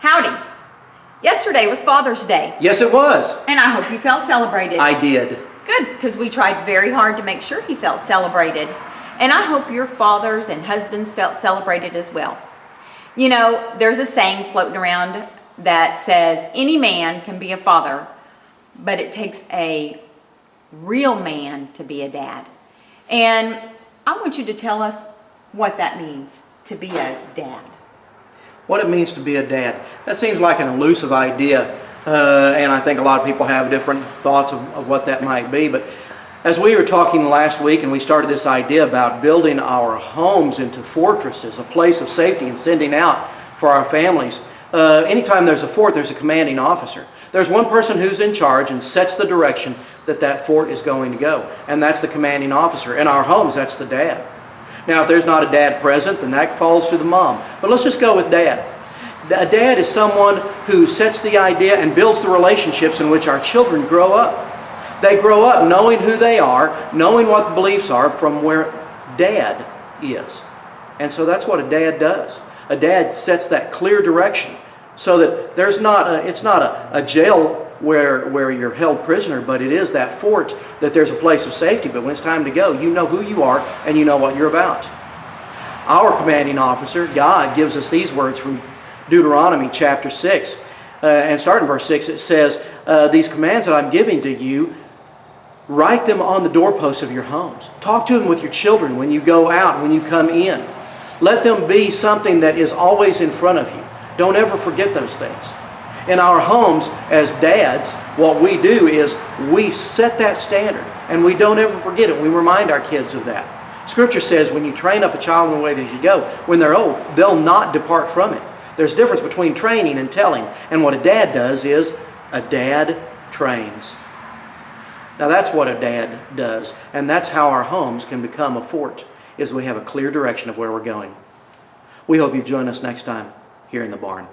Howdy. Yesterday was Father's Day, Yes, it was. and I hope you felt celebrated. I did. Good, because we tried very hard to make sure he felt celebrated. And I hope your fathers and husbands felt celebrated as well. You know, there's a saying floating around that says any man can be a father, but it takes a real man to be a dad. And I want you to tell us what that means to be a dad. What it means to be a dad. That seems like an elusive idea, and I think a lot of people have different thoughts of what that might be. But as we were talking last week and we started this idea about building our homes into fortresses, a place of safety and sending out for our families, anytime there's a fort, there's a commanding officer. There's one person who's in charge and sets the direction that that fort is going to go, and that's the commanding officer. In our homes, that's the dad. Now, if there's not a dad present, then that falls to the mom. But let's just go with dad. A dad is someone who sets the idea and builds the relationships in which our children grow up. They grow up knowing who they are, knowing what the beliefs are from where dad is. And so that's what a dad does. A dad sets that clear direction so that it's not a jail where you're held prisoner, but it is that fort, that there's a place of safety. But when it's time to go, you know who you are and you know what you're about. Our commanding officer, God, gives us these words from Deuteronomy chapter 6. And starting verse 6, it says, these commands that I'm giving to you, write them on the doorposts of your homes. Talk to them with your children when you go out, when you come in. Let them be something that is always in front of you. Don't ever forget those things. In our homes, as dads, what we do is we set that standard, and we don't ever forget it. We remind our kids of that. Scripture says when you train up a child in the way they should go, when they're old, they'll not depart from it. There's a difference between training and telling. And what a dad does is a dad trains. Now that's what a dad does. And that's how our homes can become a fort, is we have a clear direction of where we're going. We hope you join us next time here in the barn.